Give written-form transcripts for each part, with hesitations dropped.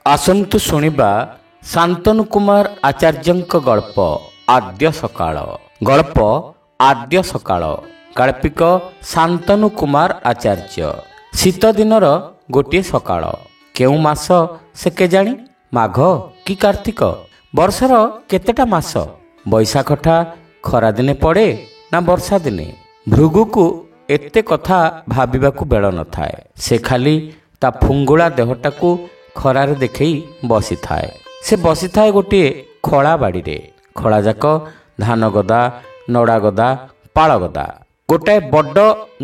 ଆସନ୍ତୁ ଶୁଣିବା ଶାନ୍ତନୁ କୁମାର ଆଚାର୍ଯ୍ୟଙ୍କ ଗଳ୍ପ ଆଦ୍ୟ ସକାଳ। ଗଳ୍ପ ଆଦ୍ୟ ସକାଳ। ଗାଳ୍ପିକ ଶାନ୍ତନୁ କୁମାର ଆଚାର୍ଯ୍ୟ। ଶୀତ ଦିନର ଗୋଟିଏ ସକାଳ। କେଉଁ ମାସ ସେ କେଜାଣି? ମାଘ କି କାର୍ତ୍ତିକ? ବର୍ଷର କେତେଟା ମାସ? ବୈଶାଖଟା ଖରାଦିନେ ପଡ଼େ ନା ବର୍ଷା ଦିନେ? ଭୃଗୁକୁ ଏତେ କଥା ଭାବିବାକୁ ବେଳ ନଥାଏ। ସେ ଖାଲି ତା ଫୁଙ୍ଗୁଳା ଦେହଟାକୁ ଖରାରେ ଦେଖେଇ ବସିଥାଏ। ସେ ବସିଥାଏ ଗୋଟିଏ ଖଳା ବାଡ଼ିରେ। ଖଳାଯାକ ଧାନ ଗଦା, ନଡ଼ା ଗଦା, ପାଳ ଗଦା। ଗୋଟାଏ ବଡ଼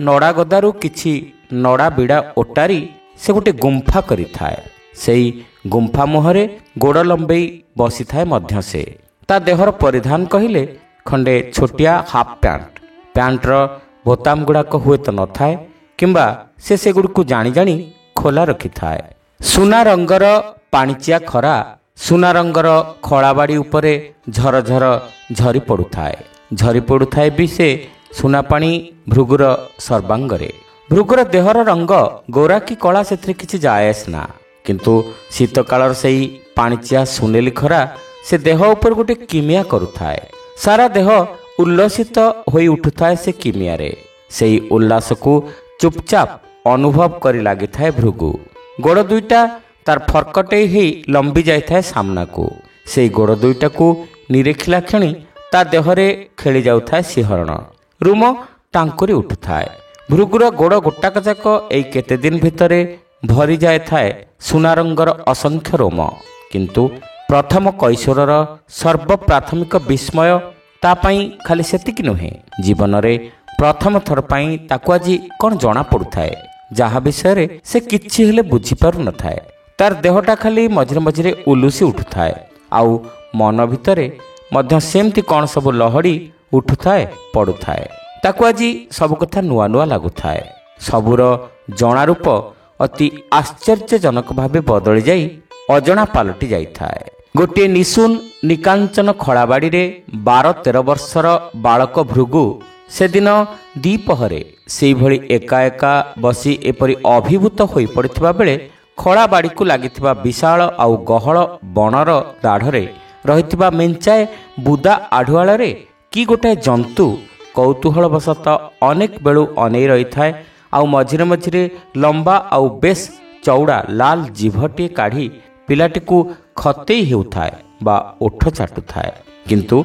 ନଡ଼ା ଗଦାରୁ କିଛି ନଡ଼ା ବିଡ଼ା ଓଟାରି ସେ ଗୋଟିଏ ଗୁମ୍ଫା କରିଥାଏ। ସେଇ ଗୁମ୍ଫା ମୁହଁରେ ଗୋଡ଼ ଲମ୍ବେଇ ବସିଥାଏ ମଧ୍ୟ ସେ। ତା ଦେହର ପରିଧାନ କହିଲେ ଖଣ୍ଡେ ଛୋଟିଆ ହାଫ୍ ପ୍ୟାଣ୍ଟ। ପ୍ୟାଣ୍ଟର ବୋତାମ ଗୁଡ଼ାକ ହୁଏତ ନଥାଏ, କିମ୍ବା ସେ ସେଗୁଡ଼ିକୁ ଜାଣି ଜାଣି ଖୋଲା ରଖିଥାଏ। ସୁନା ରଙ୍ଗର ପାଣିଚିଆ ଖରା ସୁନା ରଙ୍ଗର ଖଳାବାଡ଼ି ଉପରେ ଝରଝର ଝରି ପଡ଼ୁଥାଏ। ଝରି ପଡ଼ୁଥାଏ ବି ସେ ସୁନା ପାଣି ଭୃଗୁର ସର୍ବାଙ୍ଗରେ। ଭୃଗୁର ଦେହର ରଙ୍ଗ ଗୋରା କି କଳା ସେଥିରେ କିଛି ଯାଏ ଆସେନା, କିନ୍ତୁ ଶୀତକାଳର ସେଇ ପାଣିଚିଆ ସୁନେଲି ଖରା ସେ ଦେହ ଉପରେ ଗୋଟେ କିମିଆ କରୁଥାଏ। ସାରା ଦେହ ଉଲ୍ଲସିତ ହୋଇ ଉଠୁଥାଏ ସେ କିମିଆରେ। ସେଇ ଉଲ୍ଲାସକୁ ଚୁପଚାପ ଅନୁଭବ କରି ଲାଗିଥାଏ ଭୃଗୁ। ଗୋଡ଼ ଦୁଇଟା ତାର ଫର୍କଟେଇ ହେଇ ଲମ୍ବି ଯାଇଥାଏ ସାମ୍ନାକୁ। ସେଇ ଗୋଡ଼ ଦୁଇଟାକୁ ନିରେଖିଲା କ୍ଷଣି ତା ଦେହରେ ଖେଳି ଯାଉଥାଏ ଶିହରଣ। ରୁମ ଟାଙ୍କୁରି ଉଠୁଥାଏ। ଭୃଗୁର ଗୋଡ଼ ଗୋଟାକ ଯାକ ଏଇ କେତେଦିନ ଭିତରେ ଭରି ଯାଇଥାଏ ସୁନା ରଙ୍ଗର ଅସଂଖ୍ୟ ରୋମ। କିନ୍ତୁ ପ୍ରଥମ କୈଶୋରର ସର୍ବପ୍ରାଥମିକ ବିସ୍ମୟ ତା ପାଇଁ ଖାଲି ସେତିକି ନୁହେଁ। ଜୀବନରେ ପ୍ରଥମ ଥର ପାଇଁ ତାକୁ ଆଜି କ'ଣ ଜଣା ପଡ଼ୁଥାଏ, ଯାହା ବିଷୟରେ ସେ କିଛି ହେଲେ ବୁଝିପାରୁନଥାଏ। ତାର ଦେହଟା ଖାଲି ମଝିରେ ମଝିରେ ଉଲୁସି ଉଠୁଥାଏ, ଆଉ ମନ ଭିତରେ ମଧ୍ୟ ସେମିତି କ'ଣ ସବୁ ଲହଡ଼ି ଉଠୁଥାଏ ପଡ଼ୁଥାଏ। ତାକୁ ଆଜି ସବୁ କଥା ନୂଆ ନୂଆ ଲାଗୁଥାଏ। ସବୁର ଜଣାରୂପ ଅତି ଆଶ୍ଚର୍ଯ୍ୟଜନକ ଭାବେ ବଦଳି ଯାଇ ଅଜଣା ପାଲଟି ଯାଇଥାଏ। ଗୋଟିଏ ନିଶୁନ ନିକାଞ୍ଚନ ଖଳାବାଡ଼ିରେ 12-13 ବର୍ଷର ବାଳକ ଭୃଗୁ ସେଦିନ ଦ୍ୱିପହରେ ସେଇଭଳି ଏକା ଏକା ବସି ଏପରି ଅଭିଭୂତ ହୋଇପଡ଼ିଥିବା ବେଳେ ଖଳାବାଡ଼ିକୁ ଲାଗିଥିବା ବିଶାଳ ଆଉ ଗହଳ ବଣର ଦାଢ଼ରେ ରହିଥିବା ମେଞ୍ଚାଏ ବୁଦା ଆଢ଼ୁଆଳରେ କି ଗୋଟାଏ ଜନ୍ତୁ କୌତୂହଳବଶତଃ ଅନେକ ବେଳୁ ଅନେଇ ରହିଥାଏ, ଆଉ ମଝିରେ ମଝିରେ ଲମ୍ବା ଆଉ ବେଶ୍ ଚଉଡ଼ା ଲାଲ ଜିଭଟିଏ କାଢ଼ି ପିଲାଟିକୁ ଖତେଇ ହେଉଥାଏ ବା ଓଠ ଚାଟୁଥାଏ। କିନ୍ତୁ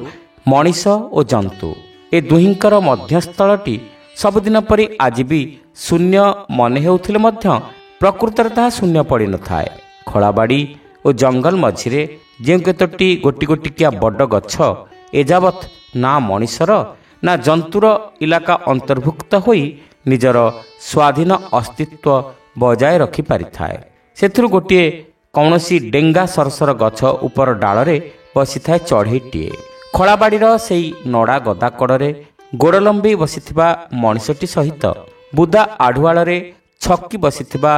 ମଣିଷ ଓ ଜନ୍ତୁ ଏ ଦୁହିଁଙ୍କର ମଧ୍ୟସ୍ଥଳଟି ସବୁଦିନ ପରି ଆଜି ବି ଶୂନ୍ୟ ମନେ ହେଉଥିଲେ ମଧ୍ୟ ପ୍ରକୃତରେ ତାହା ଶୂନ୍ୟ ପଡ଼ିନଥାଏ। ଖଳାବାଡ଼ି ଓ ଜଙ୍ଗଲ ମଝିରେ ଯେଉଁ କେତୋଟି ଗୋଟି ଗୋଟିକିଆ ବଡ଼ ଗଛ ଏଯାବତ୍ ନା ମଣିଷର ନା ଜନ୍ତୁର ଇଲାକା ଅନ୍ତର୍ଭୁକ୍ତ ହୋଇ ନିଜର ସ୍ୱାଧୀନ ଅସ୍ତିତ୍ୱ ବଜାୟ ରଖିପାରିଥାଏ, ସେଥିରୁ ଗୋଟିଏ କୌଣସି ଡେଙ୍ଗା ସରସର ଗଛ ଉପର ଡାଳରେ ବସିଥାଏ ଚଢ଼େଇଟିଏ। ଖଳାବାଡ଼ିର ସେଇ ନଡ଼ା ଗଦା କଡ଼ରେ ଗୋଡ଼ ଲମ୍ବେଇ ବସିଥିବା ମଣିଷଟି ସହିତ ବୁଦା ଆଢ଼ୁଆଳରେ ଛକି ବସିଥିବା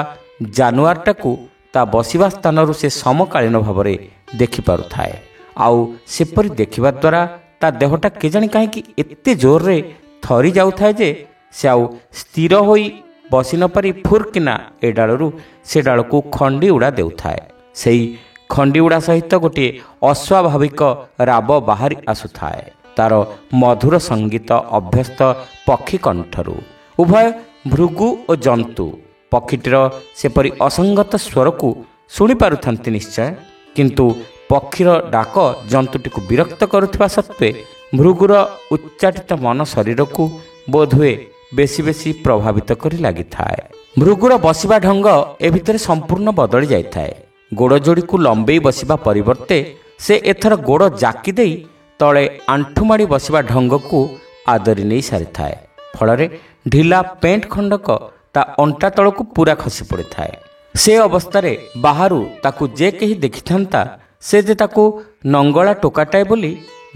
ଜାନୁଆରଟାକୁ ତା ବସିବା ସ୍ଥାନରୁ ସେ ସମକାଳୀନ ଭାବରେ ଦେଖିପାରୁଥାଏ। ଆଉ ସେପରି ଦେଖିବା ଦ୍ୱାରା ତା ଦେହଟା କେଜାଣି କାହିଁକି ଏତେ ଜୋରରେ ଥରି ଯାଉଥାଏ ଯେ ସେ ଆଉ ସ୍ଥିର ହୋଇ ବସି ନପାରି ଫୁର୍କିନା ଏ ଡାଳରୁ ସେ ଡାଳକୁ ଖଣ୍ଡି ଉଡ଼ା ଦେଉଥାଏ। ସେଇ ଖଣ୍ଡି ଉଡ଼ା ସହିତ ଗୋଟିଏ ଅସ୍ୱାଭାବିକ ରାବ ବାହାରି ଆସୁଥାଏ ତାର ମଧୁର ସଙ୍ଗୀତ ଅଭ୍ୟସ୍ତ ପକ୍ଷୀ କଣ୍ଠରୁ। ଉଭୟ ଭୃଗୁ ଓ ଜନ୍ତୁ ପକ୍ଷୀଟିର ସେପରି ଅସଙ୍ଗତ ସ୍ୱରକୁ ଶୁଣିପାରୁଥାନ୍ତି ନିଶ୍ଚୟ, କିନ୍ତୁ ପକ୍ଷୀର ଡାକ ଜନ୍ତୁଟିକୁ ବିରକ୍ତ କରୁଥିବା ସତ୍ତ୍ୱେ ଭୃଗୁର ଉଚ୍ଚାଟିତ ମନ ଶରୀରକୁ ବୋଧହୁଏ ବେଶୀ ବେଶୀ ପ୍ରଭାବିତ କରି ଲାଗିଥାଏ। ଭୃଗୁର ବସିବା ଢଙ୍ଗ ଏ ଭିତରେ ସମ୍ପୂର୍ଣ୍ଣ ବଦଳି ଯାଇଥାଏ। ଗୋଡ଼ ଯୋଡ଼ିକୁ ଲମ୍ବେଇ ବସିବା ପରିବର୍ତ୍ତେ ସେ ଏଥର ଗୋଡ଼ ଜାକି ଦେଇ ତଳେ ଆଣ୍ଠୁମାଡ଼ି ବସିବା ଢଙ୍ଗକୁ ଆଦରି ନେଇ ସାରିଥାଏ। ଫଳରେ ଢିଲା ପେଣ୍ଟ ଖଣ୍ଡକ ତା ଅଣ୍ଟା ତଳକୁ ପୁରା ଖସି ପଡ଼ିଥାଏ। ସେ ଅବସ୍ଥାରେ ବାହାରୁ ତାକୁ ଯେ କେହି ଦେଖିଥାନ୍ତା ସେ ଯେ ତାକୁ ନଙ୍ଗଳା ଟୋକାଟାଏ ବୋଲି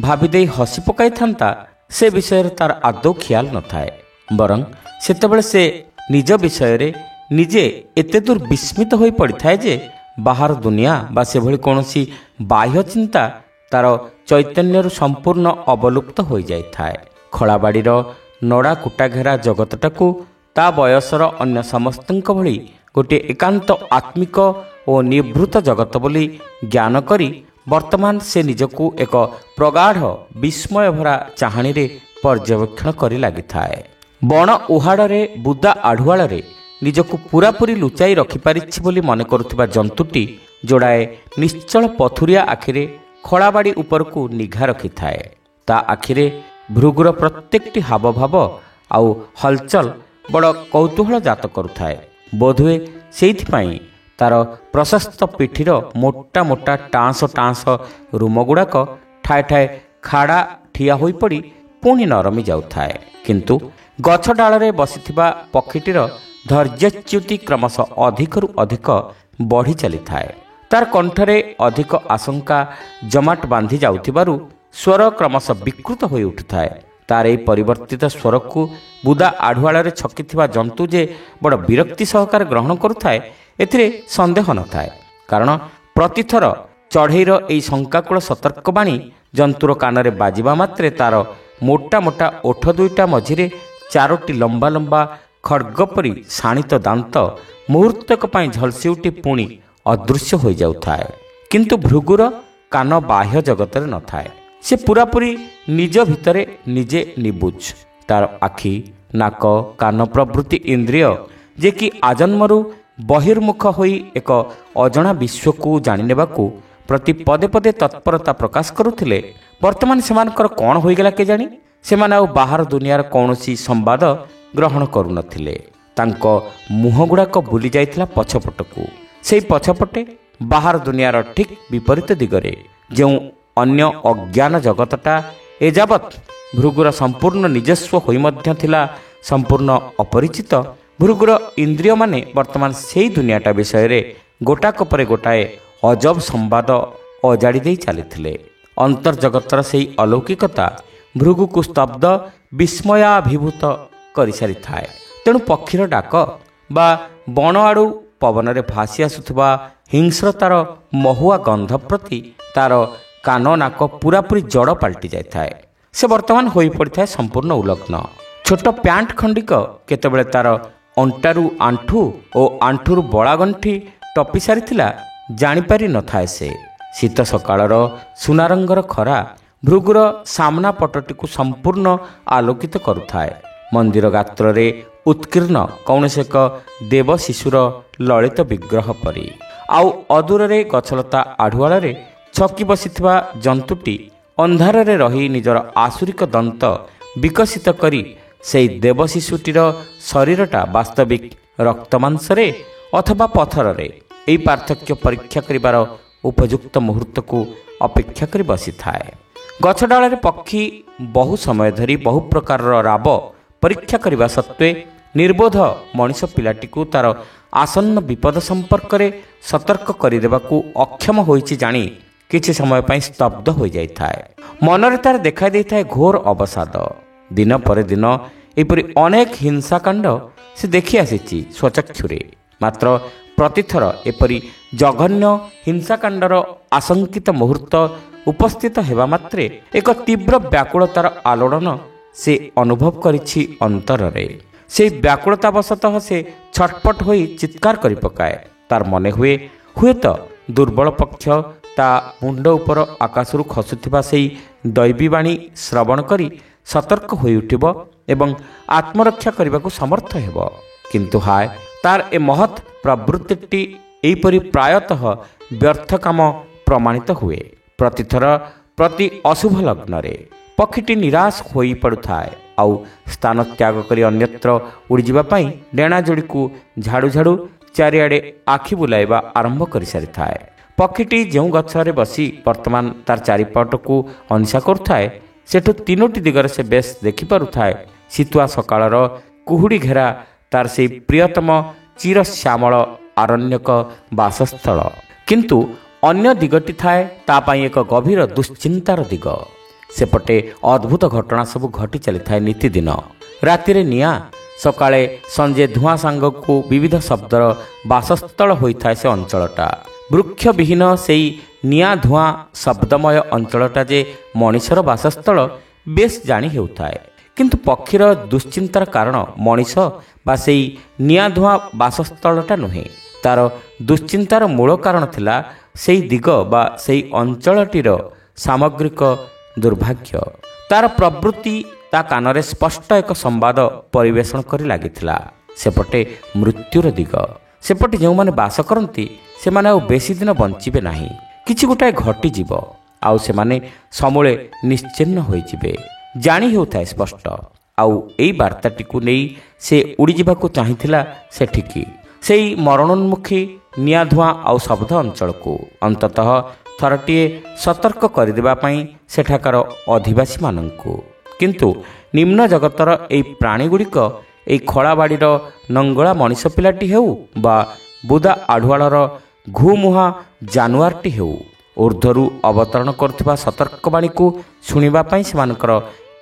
ଭାବିଦେଇ ହସି ପକାଇଥାନ୍ତା, ସେ ବିଷୟରେ ତାର ଆଦୌ ଖିଆଲ ନଥାଏ। ବରଂ ସେତେବେଳେ ସେ ନିଜ ବିଷୟରେ ନିଜେ ଏତେ ଦୂର ବିସ୍ମିତ ହୋଇ ପଡ଼ିଥାଏ ଯେ ବାହାର ଦୁନିଆ ବା ସେଭଳି କୌଣସି ବାହ୍ୟ ଚିନ୍ତା ତାର ଚୈତନ୍ୟରୁ ସମ୍ପୂର୍ଣ୍ଣ ଅବଲୁପ୍ତ ହୋଇଯାଇଥାଏ। ଖଳାବାଡ଼ିର ନଡ଼ା କୁଟା ଘେରା ଜଗତଟାକୁ ତା ବୟସର ଅନ୍ୟ ସମସ୍ତଙ୍କ ଭଳି ଗୋଟିଏ ଏକାନ୍ତ ଆତ୍ମିକ ଓ ଓ ନିଭୃତ ଜଗତ ବୋଲି ଜ୍ଞାନ କରି ବର୍ତ୍ତମାନ ସେ ନିଜକୁ ଏକ ପ୍ରଗାଢ଼ ବିସ୍ମୟଭରା ଚାହାଣୀରେ ପର୍ଯ୍ୟବେକ୍ଷଣ କରି ଲାଗିଥାଏ। ବଣ ଉହାଡ଼ରେ ବୁଦା ଆଢ଼ୁଆଳରେ ନିଜକୁ ପୂରାପୂରି ଲୁଚାଇ ରଖିପାରିଛି ବୋଲି ମନେ କରୁଥିବା ଜନ୍ତୁଟି ଯୋଡ଼ାଏ ନିଶ୍ଚଳ ପଥୁରିଆ ଆଖିରେ ଖଳାବାଡ଼ି ଉପରକୁ ନିଘା ରଖିଥାଏ। ତା ଆଖିରେ ଭୃଗୁର ପ୍ରତ୍ୟେକଟି ହାବଭାବ ଆଉ ହଲଚଲ ବଡ଼ କୌତୂହଳ ଜାତ କରୁଥାଏ। ବୋଧହୁଏ ସେଇଥିପାଇଁ ତାର ପ୍ରଶସ୍ତ ପିଠିର ମୋଟା ମୋଟା ଟାଁସ ଟାଁସ ରୁମଗୁଡ଼ାକ ଠାଏ ଠାଏ ଖାଡ଼ା ଠିଆ ହୋଇପଡ଼ି ପୁଣି ନରମି ଯାଉଥାଏ। କିନ୍ତୁ ଗଛ ଡାଳରେ ବସିଥିବା ପକ୍ଷୀଟିର ଧୈର୍ଯ୍ୟଚ୍ୟୁତି କ୍ରମଶଃ ଅଧିକରୁ ଅଧିକ ବଢ଼ି ଚାଲିଥାଏ। ତାର କଣ୍ଠରେ ଅଧିକ ଆଶଙ୍କା ଜମାଟ ବାନ୍ଧି ଯାଉଥିବାରୁ ସ୍ୱର କ୍ରମଶଃ ବିକୃତ ହୋଇ ଉଠୁଥାଏ। ତାର ଏହି ପରିବର୍ତ୍ତିତ ସ୍ୱରକୁ ବୁଦା ଆଢ଼ୁଆଳରେ ଛକିଥିବା ଜନ୍ତୁ ଯେ ବଡ଼ ବିରକ୍ତି ସହକାରେ ଗ୍ରହଣ କରୁଥାଏ ଏଥିରେ ସନ୍ଦେହ ନଥାଏ। କାରଣ ପ୍ରତିଥର ଚଢ଼େଇର ଏହି ଶଙ୍କାକୁଳ ସତର୍କବାଣୀ ଜନ୍ତୁର କାନରେ ବାଜିବା ମାତ୍ରେ ତାର ମୋଟା ମୋଟା ଓଠ ଦୁଇଟା ମଝିରେ ଚାରୋଟି ଲମ୍ବା ଲମ୍ବା ଖଡ଼୍ଗ ପରି ଶାଣିତ ଦାନ୍ତ ମୁହୂର୍ତ୍ତକ ପାଇଁ ଝଲସି ଉଠି ପୁଣି ଅଦୃଶ୍ୟ ହୋଇଯାଉଥାଏ। କିନ୍ତୁ ଭୃଗୁର କାନ ବାହ୍ୟ ଜଗତରେ ନଥାଏ। ସେ ପୂରାପୂରି ନିଜ ଭିତରେ ନିଜେ ନିବୁଜ। ତାର ଆଖି, ନାକ, କାନ ପ୍ରଭୃତି ଇନ୍ଦ୍ରିୟ ଯେ କି ଆଜନ୍ମରୁ ବହିର୍ମୁଖ ହୋଇ ଏକ ଅଜଣା ବିଶ୍ୱକୁ ଜାଣିନେବାକୁ ପ୍ରତି ପଦେ ପଦେ ତତ୍ପରତା ପ୍ରକାଶ କରୁଥିଲେ, ବର୍ତ୍ତମାନ ସେମାନଙ୍କର କ'ଣ ହୋଇଗଲା କେଜାଣି? ସେମାନେ ଆଉ ବାହାର ଦୁନିଆର କୌଣସି ସମ୍ବାଦ ଗ୍ରହଣ କରୁନଥିଲେ। ତାଙ୍କ ମୁହଁଗୁଡ଼ାକ ବୁଲି ଯାଇଥିଲା ପଛପଟକୁ। ସେହି ପଛପଟେ ବାହାର ଦୁନିଆର ଠିକ୍ ବିପରୀତ ଦିଗରେ ଯେଉଁ ଅନ୍ୟ ଅଜ୍ଞାନ ଜଗତଟା ଏଯାବତ୍ ଭୃଗୁର ସମ୍ପୂର୍ଣ୍ଣ ନିଜସ୍ୱ ହୋଇ ମଧ୍ୟ ଥିଲା ସମ୍ପୂର୍ଣ୍ଣ ଅପରିଚିତ, ଭୃଗୁର ଇନ୍ଦ୍ରିୟମାନେ ବର୍ତ୍ତମାନ ସେହି ଦୁନିଆଟା ବିଷୟରେ ଗୋଟାକ ପରେ ଗୋଟାଏ ଅଜବ ସମ୍ବାଦ ଅଜାଡ଼ି ଦେଇ ଚାଲିଥିଲେ। ଅନ୍ତର୍ଜଗତର ସେହି ଅଲୌକିକତା ଭୃଗୁକୁ ସ୍ତବ୍ଧ ବିସ୍ମୟାଭିଭୂତ କରିସାରିଥାଏ। ତେଣୁ ପକ୍ଷୀର ଡାକ ବା ବଣ ଆଡ଼ୁ ପବନରେ ଭାସି ଆସୁଥିବା ହିଂସ୍ରତାର ମହୁଆ ଗନ୍ଧ ପ୍ରତି ତାର କାନ ନାକ ପୂରାପୂରି ଜଡ଼ ପାଲଟି ଯାଇଥାଏ। ସେ ବର୍ତ୍ତମାନ ହୋଇପଡ଼ିଥାଏ ସମ୍ପୂର୍ଣ୍ଣ ଉଲଗ୍ନ। ଛୋଟ ପ୍ୟାଣ୍ଟ ଖଣ୍ଡିକ କେତେବେଳେ ତାର ଅଣ୍ଟାରୁ ଆଣ୍ଠୁ ଓ ଆଣ୍ଠୁରୁ ବଳାଗଣ୍ଠି ଟପି ସାରିଥିଲା ଜାଣିପାରି ନଥାଏ ସେ। ଶୀତ ସକାଳର ସୁନାରଙ୍ଗର ଖରା ଭୃଗୁର ସାମ୍ନା ପଟଟିକୁ ସମ୍ପୂର୍ଣ୍ଣ ଆଲୋକିତ କରୁଥାଏ। ମନ୍ଦିର ଗାତ୍ରରେ ଉତ୍କୀର୍ଣ୍ଣ କୌଣସି ଏକ ଦେବ ଶିଶୁର ଲଳିତ ବିଗ୍ରହ ପରି। ଆଉ ଅଦୂରରେ ଗଛଲତା ଆଢ଼ୁଆଳରେ ଛକି ବସିଥିବା ଜନ୍ତୁଟି ଅନ୍ଧାରରେ ରହି ନିଜର ଆସୁରିକ ଦନ୍ତ ବିକଶିତ କରି ସେହି ଦେବ ଶିଶୁଟିର ଶରୀରଟା ବାସ୍ତବିକ ରକ୍ତମାଂସରେ ଅଥବା ପଥରରେ, ଏହି ପାର୍ଥକ୍ୟ ପରୀକ୍ଷା କରିବାର ଉପଯୁକ୍ତ ମୁହୂର୍ତ୍ତକୁ ଅପେକ୍ଷା କରି ବସିଥାଏ। ଗଛ ଡାଳରେ ପକ୍ଷୀ ବହୁ ସମୟ ଧରି ବହୁ ପ୍ରକାରର ରାବ ପରୀକ୍ଷା କରିବା ସତ୍ତ୍ୱେ ନିର୍ବୋଧ ମଣିଷ ପିଲାଟିକୁ ତାର ଆସନ୍ନ ବିପଦ ସମ୍ପର୍କରେ ସତର୍କ କରିଦେବାକୁ ଅକ୍ଷମ ହୋଇଛି ଜାଣି କିଛି ସମୟ ପାଇଁ ସ୍ତବ୍ଧ ହୋଇଯାଇଥାଏ। ମନରେ ତାର ଦେଖାଇ ଦେଇଥାଏ ଘୋର ଅବସାଦ। ଦିନ ପରେ ଦିନ ଏପରି ଅନେକ ହିଂସାକାଣ୍ଡ ସେ ଦେଖି ଆସିଛି ସ୍ୱଚକ୍ଷୁରେ। ମାତ୍ର ପ୍ରତିଥର ଏପରି ଜଘନ୍ୟ ହିଂସାକାଣ୍ଡର ଆଶଙ୍କିତ ମୁହୂର୍ତ୍ତ ଉପସ୍ଥିତ ହେବା ମାତ୍ରେ ଏକ ତୀବ୍ର ବ୍ୟାକୁଳତାର ଆଲୋଡ଼ନ ସେ ଅନୁଭବ କରିଛି ଅନ୍ତରରେ। ସେହି ବ୍ୟାକୁଳତାବଶତଃ ସେ ଛଟପଟ ହୋଇ ଚିତ୍କାର କରି ପକାଏ। ତାର ମନେ ହୁଏ ହୁଏତ ଦୁର୍ବଳ ପକ୍ଷ ତା ମୁଣ୍ଡ ଉପର ଆକାଶରୁ ଖସୁଥିବା ସେହି ଦୈବୀବାଣୀ ଶ୍ରବଣ କରି ସତର୍କ ହୋଇଉଠିବ ଏବଂ ଆତ୍ମରକ୍ଷା କରିବାକୁ ସମର୍ଥ ହେବ। କିନ୍ତୁ ହାୟ, ତାର ଏ ମହତ୍ ପ୍ରବୃତ୍ତିଟି ଏହିପରି ପ୍ରାୟତଃ ବ୍ୟର୍ଥ କାମ ପ୍ରମାଣିତ ହୁଏ। ପ୍ରତିଥର ପ୍ରତି ଅଶୁଭ ଲଗ୍ନରେ ପକ୍ଷୀଟି ନିରାଶ ହୋଇପଡ଼ୁଥାଏ ଆଉ ସ୍ଥାନ ତ୍ୟାଗ କରି ଅନ୍ୟତ୍ର ଉଡ଼ିଯିବା ପାଇଁ ଡେଣା ଯୋଡ଼ିକୁ ଝାଡ଼ୁ ଝାଡ଼ୁ ଚାରିଆଡ଼େ ଆଖି ବୁଲାଇବା ଆରମ୍ଭ କରିସାରିଥାଏ। ପକ୍ଷୀଟି ଯେଉଁ ଗଛରେ ବସି ବର୍ତ୍ତମାନ ତାର ଚାରିପଟକୁ ଅନିଶା କରୁଥାଏ, ସେଠୁ ତିନୋଟି ଦିଗରେ ସେ ବେଶ ଦେଖିପାରୁଥାଏ ଶୀତୁଆ ସକାଳର କୁହୁଡ଼ି ଘେରା ତାର ସେହି ପ୍ରିୟତମ ଚିରଶ୍ୟାମଳ ଆରଣ୍ୟକ ବାସସ୍ଥଳ। କିନ୍ତୁ ଅନ୍ୟ ଦିଗଟି ଥାଏ ତା ପାଇଁ ଏକ ଗଭୀର ଦୁଶ୍ଚିନ୍ତାର ଦିଗ। ସେପଟେ ଅଦ୍ଭୁତ ଘଟଣା ସବୁ ଘଟି ଚାଲିଥାଏ ନିତିଦିନ। ରାତିରେ ନିଆଁ, ସକାଳେ ସଞ୍ଜେ ଧୂଆଁ ସାଙ୍ଗକୁ ବିବିଧ ଶବ୍ଦର ବାସସ୍ଥଳ ହୋଇଥାଏ ସେ ଅଞ୍ଚଳଟା। ବୃକ୍ଷବିହୀନ ସେହି ନିଆଁ ଧୂଆଁ ଶବ୍ଦମୟ ଅଞ୍ଚଳଟା ଯେ ମଣିଷର ବାସସ୍ଥଳ ବେଶ ଜାଣି ହେଉଥାଏ। କିନ୍ତୁ ପକ୍ଷୀର ଦୁଶ୍ଚିନ୍ତାର କାରଣ ମଣିଷ ବା ସେହି ନିଆଁ ଧୂଆଁ ବାସସ୍ଥଳଟା ନୁହେଁ, ତାର ଦୁଶ୍ଚିନ୍ତାର ମୂଳ କାରଣ ଥିଲା ସେହି ଦିଗ ବା ସେହି ଅଞ୍ଚଳଟିର ସାମଗ୍ରିକ ଦୁର୍ଭାଗ୍ୟ। ତାର ପ୍ରବୃତ୍ତି ତା କାନରେ ସ୍ପଷ୍ଟ ଏକ ସମ୍ବାଦ ପରିବେଷଣ କରି ଲାଗିଥିଲା। ସେପଟେ ମୃତ୍ୟୁର ଦିଗ। ସେପଟେ ଯେଉଁମାନେ ବାସ କରନ୍ତି ସେମାନେ ଆଉ ବେଶୀ ଦିନ ବଞ୍ଚିବେ ନାହିଁ। କିଛି ଗୋଟାଏ ଘଟିଯିବ, ଆଉ ସେମାନେ ସମୂଳେ ନିଶ୍ଚିହ୍ନ ହୋଇଯିବେ। ଜାଣି ହେଉଥାଏ ସ୍ପଷ୍ଟ। ଆଉ ଏଇ ବାର୍ତ୍ତାଟିକୁ ନେଇ ସେ ଉଡ଼ିଯିବାକୁ ଚାହିଁଥିଲା ସେଠିକି, ସେଇ ମରଣୋନ୍ମୁଖୀ ନିଆଁ ଧୂଆଁ ଆଉ ଶବ୍ଦ ଅଞ୍ଚଳକୁ, ଅନ୍ତତଃ ଥରଟିଏ ସତର୍କ କରିଦେବା ପାଇଁ ସେଠାକାର ଅଧିବାସୀମାନଙ୍କୁ। କିନ୍ତୁ ନିମ୍ନ ଜଗତର ଏଇ ପ୍ରାଣୀଗୁଡ଼ିକ, ଏଇ ଖଳାବାଡ଼ିର ନଙ୍ଗଳା ମଣିଷ ପିଲାଟି ହେଉ ବା ବୁଦା ଆଢ଼ୁଆଳର ଘୁମୁହାଁ ଜାନୁଆରଟି ହେଉ, ଊର୍ଦ୍ଧ୍ୱରୁ ଅବତରଣ କରୁଥିବା ସତର୍କବାଣୀକୁ ଶୁଣିବା ପାଇଁ ସେମାନଙ୍କର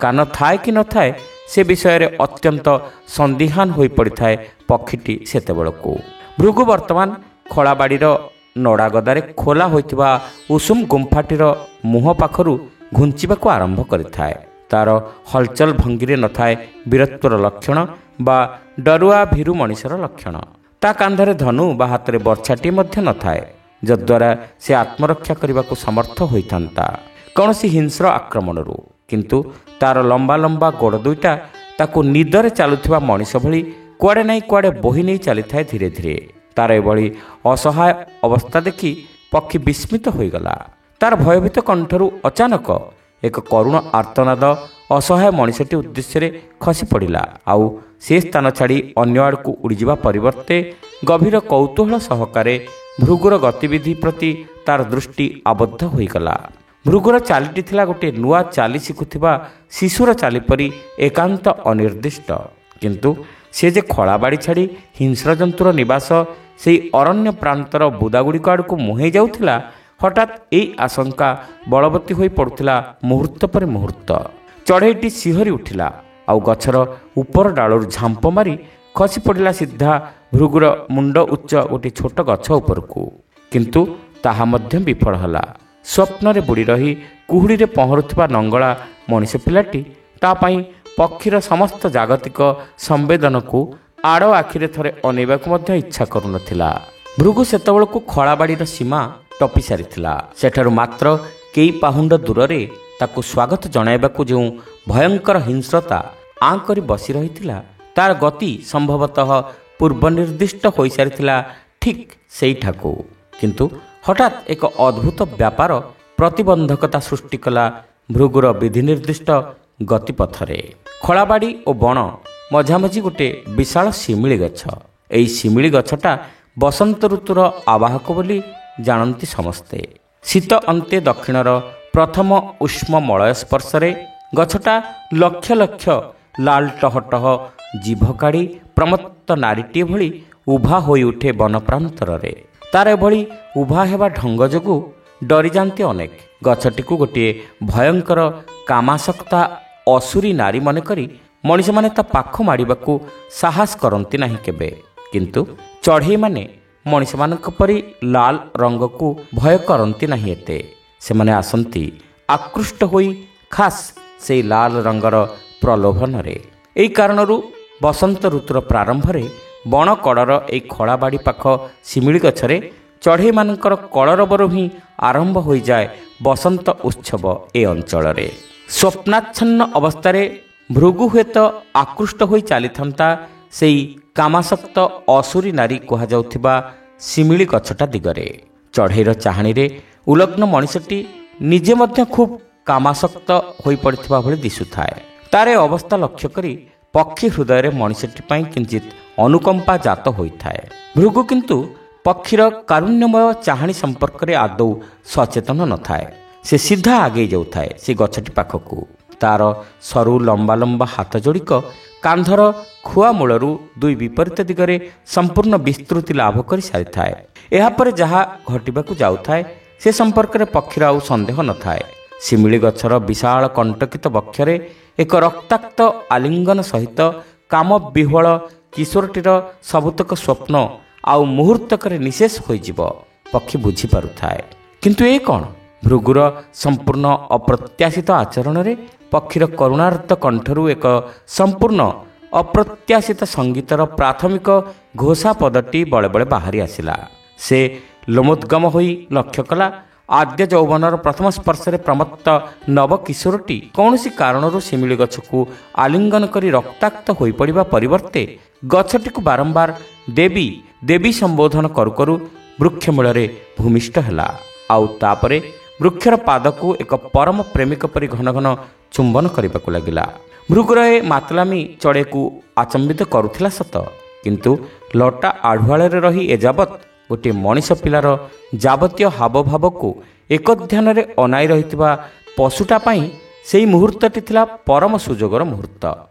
କାନ ଥାଏ କି ନଥାଏ ସେ ବିଷୟରେ ଅତ୍ୟନ୍ତ ସନ୍ଦିହାନ ହୋଇପଡ଼ିଥାଏ ପକ୍ଷୀଟି ସେତେବେଳକୁ। ଭୃଗୁ ବର୍ତ୍ତମାନ ଖଳାବାଡ଼ିର ନଡ଼ାଗଦାରେ ଖୋଲା ହୋଇଥିବା ଉଷୁମ ଗୁମ୍ଫାଟିର ମୁହଁ ପାଖରୁ ଘୁଞ୍ଚିବାକୁ ଆରମ୍ଭ କରିଥାଏ। ତାର ହଲଚଲ ଭଙ୍ଗୀରେ ନଥାଏ ବୀରତ୍ୱର ଲକ୍ଷଣ ବା ଡରୁଆ ଭୀରୁ ମଣିଷର ଲକ୍ଷଣ। ତା କାନ୍ଧରେ ଧନୁ ବା ହାତରେ ବର୍ଚ୍ଛାଟିଏ ମଧ୍ୟ ନଥାଏ, ଯଦ୍ୱାରା ସେ ଆତ୍ମରକ୍ଷା କରିବାକୁ ସମର୍ଥ ହୋଇଥାନ୍ତା କୌଣସି ହିଂସ୍ର ଆକ୍ରମଣରୁ। କିନ୍ତୁ ତାର ଲମ୍ବା ଲମ୍ବା ଗୋଡ଼ ଦୁଇଟା ତାକୁ ନିଦରେ ଚାଲୁଥିବା ମଣିଷ ଭଳି କୁଆଡ଼େ ନାହିଁ କୁଆଡ଼େ ବୋହି ନେଇ ଚାଲିଥାଏ ଧୀରେ ଧୀରେ। ତାର ଏଭଳି ଅସହାୟ ଅବସ୍ଥା ଦେଖି ପକ୍ଷୀ ବିସ୍ମିତ ହୋଇଗଲା। ତାର ଭୟଭୀତ କଣ୍ଠରୁ ଅଚାନକ ଏକ କରୁଣ ଆର୍ତ୍ତନାଦ ଅସହାୟ ମଣିଷଟି ଉଦ୍ଦେଶ୍ୟରେ ଖସି ପଡ଼ିଲା। ଆଉ ସେ ସ୍ଥାନ ଛାଡ଼ି ଅନ୍ୟ ଆଡ଼କୁ ଉଡ଼ିଯିବା ପରିବର୍ତ୍ତେ ଗଭୀର କୌତୂହଳ ସହକାରେ ଭୃଗୁର ଗତିବିଧି ପ୍ରତି ତାର ଦୃଷ୍ଟି ଆବଦ୍ଧ ହୋଇଗଲା। ଭୃଗୁର ଚାଲିଟି ଥିଲା ଗୋଟିଏ ନୂଆ ଚାଲି ଶିଖୁଥିବା ଶିଶୁର ଚାଲି ପରି ଏକାନ୍ତ ଅନିର୍ଦ୍ଦିଷ୍ଟ। କିନ୍ତୁ ସେ ଯେ ଖଳାବାଡ଼ି ଛାଡ଼ି ହିଂସ୍ର ଜନ୍ତୁର ନିବାସ ସେହି ଅରଣ୍ୟ ପ୍ରାନ୍ତର ବୁଦାଗୁଡ଼ିକ ଆଡ଼କୁ ମୁହେଁଇ ଯାଉଥିଲା, ହଠାତ୍ ଏହି ଆଶଙ୍କା ବଳବତୀ ହୋଇ ପଡ଼ୁଥିଲା ମୁହୂର୍ତ୍ତ ପରେ ମୁହୂର୍ତ୍ତ। ଚଢ଼େଇଟି ଶିହରି ଉଠିଲା, ଆଉ ଗଛର ଉପର ଡାଳରୁ ଝାମ୍ପ ମାରି ଖସି ପଡ଼ିଲା ସିଧା ଭୃଗୁର ମୁଣ୍ଡ ଉଚ୍ଚ ଗୋଟିଏ ଛୋଟ ଗଛ ଉପରକୁ। କିନ୍ତୁ ତାହା ମଧ୍ୟ ବିଫଳ ହେଲା। ସ୍ୱପ୍ନରେ ବୁଡ଼ି ରହି କୁହୁଡ଼ିରେ ପହଁରୁଥିବା ନଙ୍ଗଳା ମଣିଷ ପିଲାଟି ତା ପାଇଁ ପକ୍ଷୀର ସମସ୍ତ ଜାଗତିକ ସମ୍ବେଦନକୁ ଆଡ଼ ଆଖିରେ ଥରେ ଅନେଇବାକୁ ମଧ୍ୟ ଇଚ୍ଛା କରୁନଥିଲା। ଭୃଗୁ ସେତେବେଳକୁ ଖଳାବାଡ଼ିର ସୀମା ଟପି ସାରିଥିଲା। ସେଠାରୁ ମାତ୍ର କେଇ ପାହୁଣ୍ଡ ଦୂରରେ ତାକୁ ସ୍ୱାଗତ ଜଣାଇବାକୁ ଯେଉଁ ଭୟଙ୍କର ହିଂସ୍ରତା ଆଁ କରି ବସି ରହିଥିଲା, ତାର ଗତି ସମ୍ଭବତଃ ପୂର୍ବ ନିର୍ଦ୍ଦିଷ୍ଟ ହୋଇସାରିଥିଲା ଠିକ୍ ସେଇଠାକୁ। କିନ୍ତୁ ହଠାତ୍ ଏକ ଅଦ୍ଭୁତ ବ୍ୟାପାର ପ୍ରତିବନ୍ଧକତା ସୃଷ୍ଟି କଲା ଭୃଗୁର ବିଧି ନିର୍ଦ୍ଦିଷ୍ଟ ଗତିପଥରେ। ଖଳାବାଡ଼ି ଓ ବଣ ମଝାମଝି ଗୋଟିଏ ବିଶାଳ ଶିମିଳି ଗଛ। ଏହି ଶିମିଳି ଗଛଟା ବସନ୍ତ ଋତୁର ଆବାହକ ବୋଲି ଜାଣନ୍ତି ସମସ୍ତେ। ଶୀତ ଅନ୍ତେ ଦକ୍ଷିଣର ପ୍ରଥମ ଉଷ୍ମ ମଳୟ ସ୍ପର୍ଶରେ ଗଛଟା ଲକ୍ଷ ଲକ୍ଷ ଲାଲ ଟହଟହ ଜିଭ କାଢ଼ି ପ୍ରମତ୍ତ ନାରୀଟିଏ ଭଳି ଉଭା ହୋଇଉଠେ ବନପ୍ରାନ୍ତରରେ। ତାର ଏଭଳି ଉଭା ହେବା ଢଙ୍ଗ ଯୋଗୁଁ ଡରିଯାଆନ୍ତି ଅନେକ। ଗଛଟିକୁ ଗୋଟିଏ ଭୟଙ୍କର କାମାସକ୍ତା ଅସୁରୀ ନାରୀ ମନେକରି ମଣିଷମାନେ ତା ପାଖ ମାଡ଼ିବାକୁ ସାହସ କରନ୍ତି ନାହିଁ କେବେ। କିନ୍ତୁ ଚଢ଼େଇମାନେ ମଣିଷମାନଙ୍କ ପରି ଲାଲ ରଙ୍ଗକୁ ଭୟ କରନ୍ତି ନାହିଁ ଏତେ। ସେମାନେ ଆସନ୍ତି ଆକୃଷ୍ଟ ହୋଇ ଖାସ୍ ସେଇ ଲାଲ ରଙ୍ଗର ପ୍ରଲୋଭନରେ। ଏହି କାରଣରୁ ବସନ୍ତ ଋତୁର ପ୍ରାରମ୍ଭରେ ବଣ କଡ଼ର ଏହି ଖଳାବାଡ଼ି ପାଖ ଶିମିଳି ଗଛରେ ଚଢ଼େଇମାନଙ୍କର କଳରବରୁ ହିଁ ଆରମ୍ଭ ହୋଇଯାଏ ବସନ୍ତ ଉତ୍ସବ ଏ ଅଞ୍ଚଳରେ। ସ୍ୱପ୍ନାଚ୍ଛନ୍ନ ଅବସ୍ଥାରେ ଭୃଗୁ ହୁଏତ ଆକୃଷ୍ଟ ହୋଇ ଚାଲିଥାନ୍ତା ସେଇ କାମାସକ୍ତ ଅସୁରୀ ନାରୀ କୁହାଯାଉଥିବା ଶିମିଳି ଗଛଟା ଦିଗରେ। ଚଢ଼େଇର ଚାହାଣୀରେ ଉଲଗ୍ନ ମଣିଷଟି ନିଜେ ମଧ୍ୟ ଖୁବ୍ କାମାସକ୍ତ ହୋଇପଡ଼ିଥିବା ଭଳି ଦିଶୁଥାଏ। ତାର ଅବସ୍ଥା ଲକ୍ଷ୍ୟ କରି ପକ୍ଷୀ ହୃଦୟରେ ମଣିଷଟି ପାଇଁ କିଞ୍ଚିତ୍ ଅନୁକମ୍ପା ଜାତ ହୋଇଥାଏ। ଭୃଗୁ କିନ୍ତୁ ପକ୍ଷୀର କାରୁଣ୍ୟମୟ ଚାହାଣୀ ସମ୍ପର୍କରେ ଆଦୌ ସଚେତନ ନଥାଏ। ସେ ସିଧା ଆଗେଇ ଯାଉଥାଏ ସେ ଗଛଟି ପାଖକୁ। ତାର ସରୁ ଲମ୍ବା ଲମ୍ବା ହାତ ଯୋଡ଼ିକ କାନ୍ଧର ଖୁଆ ମୂଳରୁ ଦୁଇ ବିପରୀତ ଦିଗରେ ସମ୍ପୂର୍ଣ୍ଣ ବିସ୍ତୃତି ଲାଭ କରି ସାରିଥାଏ। ଏହାପରେ ଯାହା ଘଟିବାକୁ ଯାଉଥାଏ ସେ ସମ୍ପର୍କରେ ପକ୍ଷୀର ଆଉ ସନ୍ଦେହ ନଥାଏ। ଶିମିଳି ଗଛର ବିଶାଳ କଣ୍ଟକିତ ବକ୍ଷରେ ଏକ ରକ୍ତାକ୍ତ ଆଲିଙ୍ଗନ ସହିତ କାମ ବିହ୍ୱଳ କିଶୋରଟିର ସବୁତକ ସ୍ୱପ୍ନ ଆଉ ମୁହୂର୍ତ୍ତକରେ ନିଶେଷ ହୋଇଯିବ ପକ୍ଷୀ ବୁଝିପାରୁଥାଏ। କିନ୍ତୁ ଏ କ'ଣ? ଭୃଗୁର ସମ୍ପୂର୍ଣ୍ଣ ଅପ୍ରତ୍ୟାଶିତ ଆଚରଣରେ ପକ୍ଷୀର କରୁଣାର୍ତ୍ତ କଣ୍ଠରୁ ଏକ ସମ୍ପୂର୍ଣ୍ଣ ଅପ୍ରତ୍ୟାଶିତ ସଙ୍ଗୀତର ପ୍ରାଥମିକ ଘୋଷା ପଦଟି ବଳେ ବଳେ ବାହାରି ଆସିଲା। ସେ ଲୋମୋଦ୍ଗମ ହୋଇ ଲକ୍ଷ୍ୟ କଲା, ଆଦ୍ୟ ଯୌବନର ପ୍ରଥମ ସ୍ପର୍ଶରେ ପ୍ରମତ୍ତ ନବକିଶୋରଟି କୌଣସି କାରଣରୁ ଶିମିଳି ଗଛକୁ ଆଲିଙ୍ଗନ କରି ରକ୍ତାକ୍ତ ହୋଇପଡ଼ିବା ପରିବର୍ତ୍ତେ ଗଛଟିକୁ ବାରମ୍ବାର ଦେବୀ ଦେବୀ ସମ୍ବୋଧନ କରୁ କରୁ ବୃକ୍ଷମୂଳରେ ଭୂମିଷ୍ଠ ହେଲା। ଆଉ ତାପରେ ବୃକ୍ଷର ପାଦକୁ ଏକ ପରମ ପ୍ରେମିକ ପରି ଘନ ଘନ ଚୁମ୍ବନ କରିବାକୁ ଲାଗିଲା। ଭୃଗୁର ଏ ମାତଲାମି ଚଢ଼େଇକୁ ଆଚମ୍ବିତ କରୁଥିଲା ସତ, କିନ୍ତୁ ଲଟା ଆଢ଼ୁଆଳରେ ରହି ଏଯାବତ୍ ଗୋଟିଏ ମଣିଷ ପିଲାର ଯାବତୀୟ ହାବଭାବକୁ ଏକଧ୍ୟାନରେ ଅନାଇ ରହିଥିବା ପଶୁଟା ପାଇଁ ସେହି ମୁହୂର୍ତ୍ତଟି ଥିଲା ପରମ ସୁଯୋଗର ମୁହୂର୍ତ୍ତ।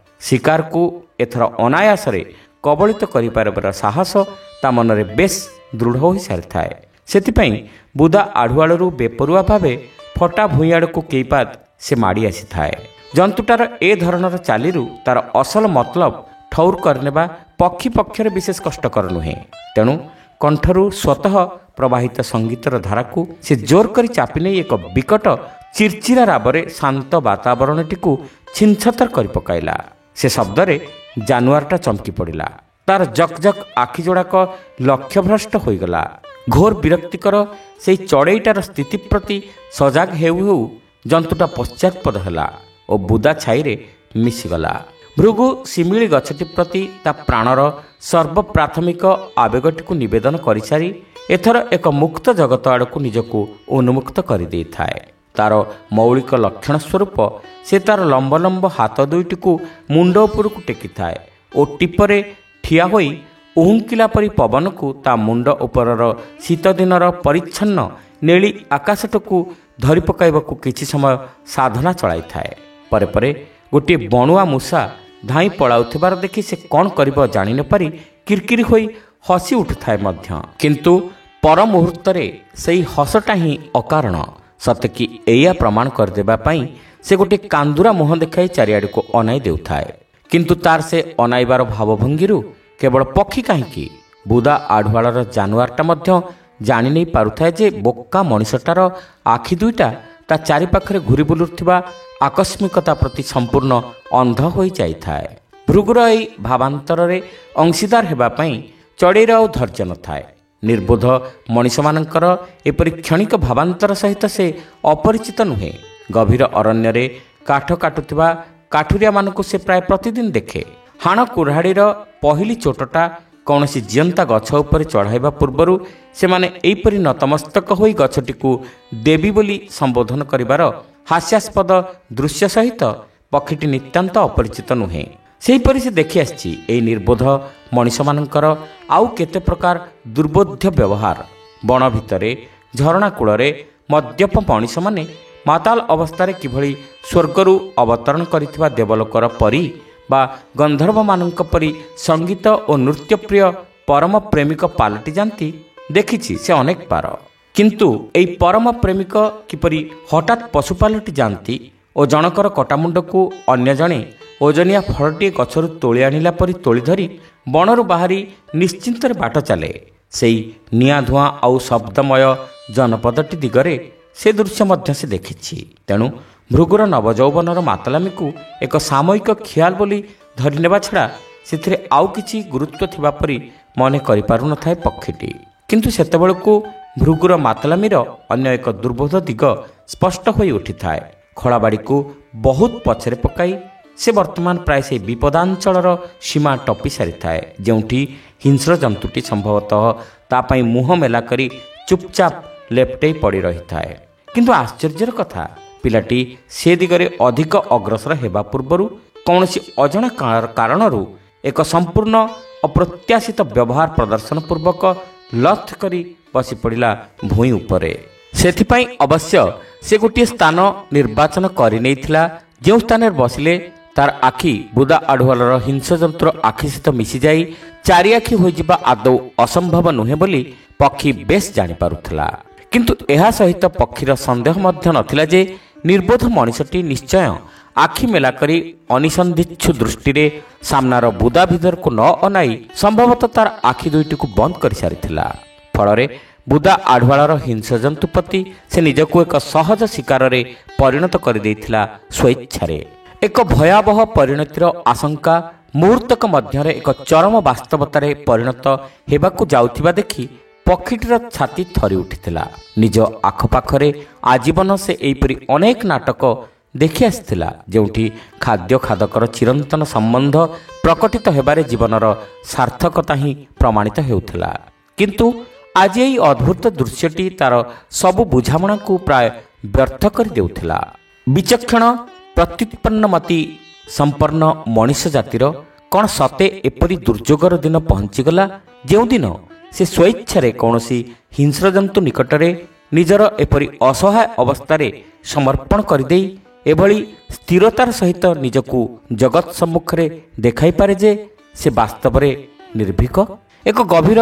ଶିକାରକୁ ଏଥର ଅନାୟାସରେ କବଳିତ କରିପାରିବାର ସାହସ ତା ମନରେ ବେଶ୍ ଦୃଢ଼ ହୋଇସାରିଥାଏ। ସେଥିପାଇଁ ବୁଦା ଆଢ଼ୁଆଳରୁ ବେପରୁଆ ଭାବେ ଫଟା ଭୂଇଁ ଆଡ଼କୁ କେଇପାଦ ସେ ମାଡ଼ି ଆସିଥାଏ। ଜନ୍ତୁଟାର ଏ ଧରଣର ଚାଲିରୁ ତାର ଅସଲ ମତଲବ ଠଉର କରିନେବା ପକ୍ଷୀ ପକ୍ଷରେ ବିଶେଷ କଷ୍ଟକର ନୁହେଁ। ତେଣୁ କଣ୍ଠରୁ ସ୍ୱତଃ ପ୍ରବାହିତ ସଙ୍ଗୀତର ଧାରାକୁ ସେ ଜୋର କରି ଚାପି ନେଇ ଏକ ବିକଟ ଚିର୍ଚିରା ରାବରେ ଶାନ୍ତ ବାତାବରଣଟିକୁ ଛିନଛତର କରି ପକାଇଲା। ସେ ଶବ୍ଦରେ ଜାନୁଆରଟା ଚମକି ପଡ଼ିଲା। ତାର ଜକ୍ ଜକ୍ ଆଖି ଯୋଡ଼ାକ ଲକ୍ଷ୍ୟଭ୍ରଷ୍ଟ ହୋଇଗଲା। ଘୋର ବିରକ୍ତିକର ସେହି ଚଢ଼େଇଟାର ସ୍ଥିତି ପ୍ରତି ସଜାଗ ହେଉ ହେଉ ଜନ୍ତୁଟା ପଶ୍ଚାତ୍ପଦ ହେଲା ଓ ବୁଦା ଛାଇରେ ମିଶିଗଲା। ଭୃଗୁ ଶିମିଳି ଗଛଟି ପ୍ରତି ତା ପ୍ରାଣର ସର୍ବପ୍ରାଥମିକ ଆବେଗଟିକୁ ନିବେଦନ କରିସାରି ଏଥର ଏକ ମୁକ୍ତ ଜଗତ ଆଡ଼କୁ ନିଜକୁ ଉନ୍ମୁକ୍ତ କରିଦେଇଥାଏ। ତାର ମୌଳିକ ଲକ୍ଷଣ ସ୍ୱରୂପ ସେ ତାର ଲମ୍ବ ଲମ୍ବ ହାତ ଦୁଇଟିକୁ ମୁଣ୍ଡ ଉପରକୁ ଟେକିଥାଏ ଓ ଟିପରେ ଠିଆ ହୋଇ ଉହୁଙ୍କିଲା ପରି ପବନକୁ ତା ମୁଣ୍ଡ ଉପରର ଶୀତଦିନର ପରିଚ୍ଛନ୍ନ ନେଳି ଆକାଶଟିକୁ ଧରି ପକାଇବାକୁ କିଛି ସମୟ ସାଧନା ଚଳାଇଥାଏ। ପରେ ପରେ ଗୋଟିଏ ବଣୁଆ ମୂଷା ଧାଇଁ ପଳାଉଥିବାର ଦେଖି ସେ କ'ଣ କରିବ ଜାଣି ନପାରି କିରିକିରି ହୋଇ ହସି ଉଠୁଥାଏ ମଧ୍ୟ। କିନ୍ତୁ ପର ମୁହୂର୍ତ୍ତରେ ସେହି ହସଟା ହିଁ ଅକାରଣ। ସତେକି ଏଇଆ ପ୍ରମାଣ କରିଦେବା ପାଇଁ ସେ ଗୋଟିଏ କାନ୍ଦୁରା ମୁହଁ ଦେଖାଇ ଚାରିଆଡ଼କୁ ଅନାଇ ଦେଉଥାଏ। କିନ୍ତୁ ତାର ସେ ଅନାଇବାର ଭାବଭଙ୍ଗୀରୁ କେବଳ ପକ୍ଷୀ କାହିଁକି, ବୁଦା ଆଢ଼ୁଆଳର ଜାନୁଆରଟା ମଧ୍ୟ ଜାଣି ନେଇ ପାରୁଥାଏ ଯେ ବୋକା ମଣିଷଟାର ଆଖି ଦୁଇଟା ତା ଚାରିପାଖରେ ଘୁରି ବୁଲୁଥିବା ଆକସ୍ମିକତା ପ୍ରତି ସମ୍ପୂର୍ଣ୍ଣ ଅନ୍ଧ ହୋଇଯାଇଥାଏ। ଭୃଗୁର ଏହି ଭାବାନ୍ତରରେ ଅଂଶୀଦାର ହେବା ପାଇଁ ଚଢ଼େଇର ଆଉ ଧୈର୍ଯ୍ୟ ନଥାଏ। ନିର୍ବୋଧ ମଣିଷମାନଙ୍କର ଏପରି କ୍ଷଣିକ ଭାବାନ୍ତର ସହିତ ସେ ଅପରିଚିତ ନୁହେଁ। ଗଭୀର ଅରଣ୍ୟରେ କାଠ କାଟୁଥିବା କାଠୁରିଆମାନଙ୍କୁ ସେ ପ୍ରାୟ ପ୍ରତିଦିନ ଦେଖେ। ହାଣ କୁରାଢ଼ୀର ପହିଲି ଚୋଟଟା କୌଣସି ଜିଅନ୍ତା ଗଛ ଉପରେ ଚଢ଼ାଇବା ପୂର୍ବରୁ ସେମାନେ ଏହିପରି ନତମସ୍ତକ ହୋଇ ଗଛଟିକୁ ଦେବୀ ବୋଲି ସମ୍ବୋଧନ କରିବାର ହାସ୍ୟାସ୍ପଦ ଦୃଶ୍ୟ ସହିତ ପକ୍ଷୀଟି ନିତାନ୍ତ ଅପରିଚିତ ନୁହେଁ। ସେହିପରି ସେ ଦେଖି ଆସିଛି ଏହି ନିର୍ବୋଧ ମଣିଷମାନଙ୍କର ଆଉ କେତେ ପ୍ରକାର ଦୁର୍ବୋଧ୍ୟ ବ୍ୟବହାର। ବଣ ଭିତରେ ଝରଣା କୂଳରେ ମଦ୍ୟପ ମଣିଷମାନେ ମାତାଲ ଅବସ୍ଥାରେ କିଭଳି ସ୍ୱର୍ଗରୁ ଅବତରଣ କରିଥିବା ଦେବଲୋକର ପରି ବା ଗନ୍ଧର୍ବମାନଙ୍କ ପରି ସଙ୍ଗୀତ ଓ ନୃତ୍ୟପ୍ରିୟ ପରମ ପ୍ରେମିକ ପାଲଟି ଯାଆନ୍ତି ଦେଖିଛି ସେ ଅନେକ ବାର। କିନ୍ତୁ ଏହି ପରମ ପ୍ରେମିକ କିପରି ହଠାତ୍ ପଶୁ ପାଲଟି ଯାଆନ୍ତି ଓ ଜଣକର କଟାମୁଣ୍ଡକୁ ଅନ୍ୟ ଜଣେ ଓଜନିଆ ଫଳଟିଏ ଗଛରୁ ତୋଳି ଆଣିଲା ପରି ତୋଳି ଧରି ବଣରୁ ବାହାରି ନିଶ୍ଚିନ୍ତରେ ବାଟ ଚାଲେ, ସେଇ ନିଆଁ ଧୂଆଁ ଆଉ ଶବ୍ଦମୟ ଜନପଦଟି ଦିଗରେ ସେ ଦୃଶ୍ୟ ମଧ୍ୟ ସେ ଦେଖିଛି। ତେଣୁ ଭୃଗୁର ନବଯୌବନର ମାତଲାମିକୁ ଏକ ସାମୟିକ ଖିଆଲ ବୋଲି ଧରିନେବା ଛଡ଼ା ସେଥିରେ ଆଉ କିଛି ଗୁରୁତ୍ୱ ଥିବା ପରି ମନେ କରିପାରୁନଥାଏ ପକ୍ଷୀଟି। କିନ୍ତୁ ସେତେବେଳକୁ ଭୃଗୁର ମାତଲାମିର ଅନ୍ୟ ଏକ ଦୁର୍ବୋଧ ଦିଗ ସ୍ପଷ୍ଟ ହୋଇ ଉଠିଥାଏ। ଖଳାବାଡ଼ିକୁ ବହୁତ ପଛରେ ପକାଇ ସେ ବର୍ତ୍ତମାନ ପ୍ରାୟ ସେହି ବିପଦାଞ୍ଚଳର ସୀମା ଟପି ସାରିଥାଏ, ଯେଉଁଠି ହିଂସ୍ର ଜନ୍ତୁଟି ସମ୍ଭବତଃ ତା ପାଇଁ ମୁହଁ ମେଲା କରି ଚୁପଚାପ ଲେପଟେଇ ପଡ଼ି ରହିଥାଏ। କିନ୍ତୁ ଆଶ୍ଚର୍ଯ୍ୟର କଥା, ପିଲାଟି ସେ ଦିଗରେ ଅଧିକ ଅଗ୍ରସର ହେବା ପୂର୍ବରୁ କୌଣସି ଅଜଣା କାରଣରୁ ଏକ ସମ୍ପୂର୍ଣ୍ଣ ଅପ୍ରତ୍ୟାଶିତ ବ୍ୟବହାର ପ୍ରଦର୍ଶନ ପୂର୍ବକ ଲଥ୍ କରି ବସି ପଡ଼ିଲା ଭୂଇଁ ଉପରେ। ସେଥିପାଇଁ ଅବଶ୍ୟ ସେ ଗୋଟିଏ ସ୍ଥାନ ନିର୍ବାଚନ କରିନେଇଥିଲା, ଯେଉଁ ସ୍ଥାନରେ ବସିଲେ ତାର ଆଖି ବୁଦା ଆଢ଼ୁଆଳର ହିଂସ୍ରଜନ୍ତୁର ଆଖି ସହିତ ମିଶିଯାଇ ଚାରିଆଖି ହୋଇଯିବା ଆଦୌ ଅସମ୍ଭବ ନୁହେଁ ବୋଲି ପକ୍ଷୀ ବେଶ୍ ଜାଣିପାରୁଥିଲା। କିନ୍ତୁ ଏହା ସହିତ ପକ୍ଷୀର ସନ୍ଦେହ ମଧ୍ୟ ନଥିଲା ଯେ ନିର୍ବୋଧ ମଣିଷଟି ନିଶ୍ଚୟ ଆଖି ମେଲା କରି ଅନିସନ୍ଧିତ୍ସୁ ଦୃଷ୍ଟିରେ ସାମ୍ନାର ବୁଦା ଭିତରକୁ ନ ଅନାଇ ସମ୍ଭବତଃ ତାର ଆଖି ଦୁଇଟିକୁ ବନ୍ଦ କରିସାରିଥିଲା। ଫଳରେ ବୁଦା ଆଢ଼ୁଆଳର ହିଂସ୍ରଜନ୍ତୁ ପ୍ରତି ସେ ନିଜକୁ ଏକ ସହଜ ଶିକାରରେ ପରିଣତ କରିଦେଇଥିଲା ସ୍ୱଇଚ୍ଛାରେ। ଏକ ଭୟାବହ ପରିଣତିର ଆଶଙ୍କା ମୁହୂର୍ତ୍ତକ ମଧ୍ୟରେ ଏକ ଚରମ ବାସ୍ତବତାରେ ପରିଣତ ହେବାକୁ ଯାଉଥିବା ଦେଖି ପକ୍ଷୀଟିର ଛାତି ଥରି ଉଠିଥିଲା। ନିଜ ଆଖପାଖରେ ଆଜୀବନ ସେ ଏହିପରି ଅନେକ ନାଟକ ଦେଖି ଆସିଥିଲା, ଯେଉଁଠି ଖାଦ୍ୟ ଖାଦକର ଚିରନ୍ତନ ସମ୍ବନ୍ଧ ପ୍ରକଟିତ ହେବାରେ ଜୀବନର ସାର୍ଥକତା ହିଁ ପ୍ରମାଣିତ ହେଉଥିଲା। କିନ୍ତୁ ଆଜି ଏହି ଅଦ୍ଭୁତ ଦୃଶ୍ୟଟି ତାର ସବୁ ବୁଝାମଣାକୁ ପ୍ରାୟ ବ୍ୟର୍ଥ କରି ଦେଉଥିଲା। ବିଚକ୍ଷଣ ପ୍ରତ୍ୟୁତ୍ପନ୍ନମତି ସମ୍ପନ୍ନ ମଣିଷ ଜାତିର କ'ଣ ସତେ ଏପରି ଦୁର୍ଯୋଗର ଦିନ ପହଞ୍ଚିଗଲା, ଯେଉଁଦିନ ସେ ସ୍ୱଇଚ୍ଛାରେ କୌଣସି ହିଂସ୍ରଜନ୍ତୁ ନିକଟରେ ନିଜର ଏପରି ଅସହାୟ ଅବସ୍ଥାରେ ସମର୍ପଣ କରିଦେଇ ଏଭଳି ସ୍ଥିରତାର ସହିତ ନିଜକୁ ଜଗତ ସମ୍ମୁଖରେ ଦେଖାଇପାରେ ଯେ ସେ ବାସ୍ତବରେ ନିର୍ଭୀକ। ଏକ ଗଭୀର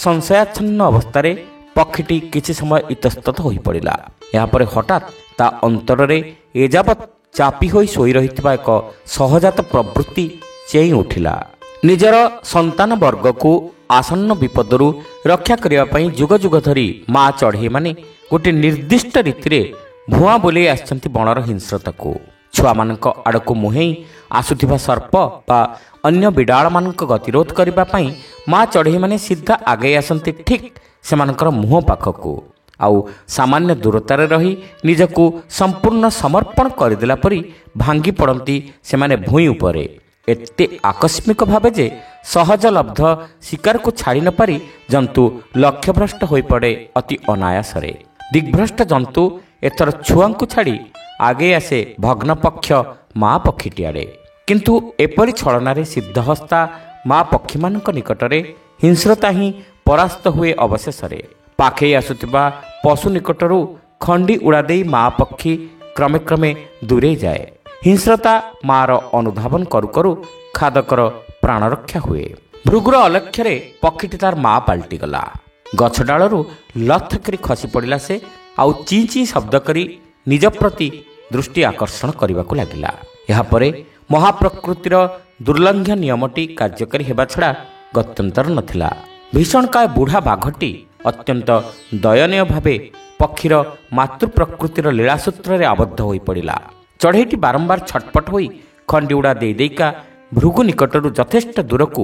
ସଂଶୟାଚ୍ଛନ୍ନ ଅବସ୍ଥାରେ ପକ୍ଷୀଟି କିଛି ସମୟ ଇତସ୍ତତ ହୋଇପଡ଼ିଲା। ଏହାପରେ ହଠାତ୍ ତା ଅନ୍ତରରେ ଏଯାବତ୍ ଚାପି ହୋଇ ଶୋଇ ରହିଥିବା ଏକ ସହଜାତ ପ୍ରବୃତ୍ତି ଚେଇଁ ଉଠିଲା। ନିଜର ସନ୍ତାନ ବର୍ଗକୁ ଆସନ୍ନ ବିପଦରୁ ରକ୍ଷା କରିବା ପାଇଁ ଯୁଗ ଯୁଗ ଧରି ମା ଚଢ଼େଇମାନେ ଗୋଟିଏ ନିର୍ଦ୍ଦିଷ୍ଟ ରୀତିରେ ଭୁଆଁ ବୁଲେଇ ଆସିଛନ୍ତି ବଣର ହିଂସ୍ରତାକୁ। ଛୁଆମାନଙ୍କ ଆଡ଼କୁ ମୁହେଁଇ ଆସୁଥିବା ସର୍ପ ବା ଅନ୍ୟ ବିଡ଼ାଳମାନଙ୍କ ଗତିରୋଧ କରିବା ପାଇଁ ମା ଚଢ଼େଇମାନେ ସିଧା ଆଗେଇ ଆସନ୍ତି ଠିକ୍ ସେମାନଙ୍କର ମୁହଁ ପାଖକୁ, ଆଉ ସାମାନ୍ୟ ଦୂରତାରେ ରହି ନିଜକୁ ସମ୍ପୂର୍ଣ୍ଣ ସମର୍ପଣ କରିଦେଲା ପରି ଭାଙ୍ଗି ପଡ଼ନ୍ତି ସେମାନେ ଭୂଇଁ ଉପରେ ଏତେ ଆକସ୍ମିକ ଭାବେ ଯେ ସହଜଲବ୍ଧ ଶିକାରକୁ ଛାଡ଼ି ନପାରି ଜନ୍ତୁ ଲକ୍ଷ୍ୟଭ୍ରଷ୍ଟ ହୋଇପଡ଼େ ଅତି ଅନାୟାସରେ। ଦିଗ୍ଭ୍ରଷ୍ଟ ଜନ୍ତୁ ଏଥର ଛୁଆଙ୍କୁ ଛାଡ଼ି ଆଗେଇ ଆସେ ଭଗ୍ନପକ୍ଷ ମା ପକ୍ଷୀଟିଆଡ଼େ। କିନ୍ତୁ ଏପରି ଛଳନାରେ ସିଦ୍ଧହସ୍ତା ମା ପକ୍ଷୀମାନଙ୍କ ନିକଟରେ ହିଂସ୍ରତା ହିଁ ପରାସ୍ତ ହୁଏ। ଅବଶେଷରେ ପାଖେଇ ଆସୁଥିବା ପଶୁ ନିକଟରୁ ଖଣ୍ଡି ଉଡ଼ା ଦେଇ ମା ପକ୍ଷୀ କ୍ରମେ କ୍ରମେ ଦୂରେଇ ଯାଏ। ହିଂସ୍ରତା ମାର ଅନୁଧାବନ କରୁ କରୁ ଖାଦକର ପ୍ରାଣରକ୍ଷା ହୁଏ। ଭୃଗୁର ଅଲକ୍ଷ୍ୟରେ ପକ୍ଷୀଟି ତାର ମା ପାଲଟିଗଲା। ଗଛ ଡାଳରୁ ଲଥ କରି ଖସି ପଡ଼ିଲା ସେ, ଆଉ ଚିଁ ଚିଁ ଶବ୍ଦ କରି ନିଜ ପ୍ରତି ଦୃଷ୍ଟି ଆକର୍ଷଣ କରିବାକୁ ଲାଗିଲା। ଏହାପରେ ମହାପ୍ରକୃତିର ଦୁର୍ଲଙ୍ଘ୍ୟ ନିୟମଟି କାର୍ଯ୍ୟକାରୀ ହେବା ଛଡ଼ା ଗତ୍ୟନ୍ତର ନଥିଲା। ଭୀଷଣକାୟ ବୁଢ଼ା ବାଘଟି ଅତ୍ୟନ୍ତ ଦୟନୀୟ ଭାବେ ପକ୍ଷୀର ମାତୃପ୍ରକୃତିର ଲୀଳାସୂତ୍ରରେ ଆବଦ୍ଧ ହୋଇପଡ଼ିଲା। ଚଢ଼େଇଟି ବାରମ୍ବାର ଛଟପଟ ହୋଇ ଖଣ୍ଡି ଉଡ଼ା ଦେଇ ଦେଇକା ଭୃଗୁ ନିକଟରୁ ଯଥେଷ୍ଟ ଦୂରକୁ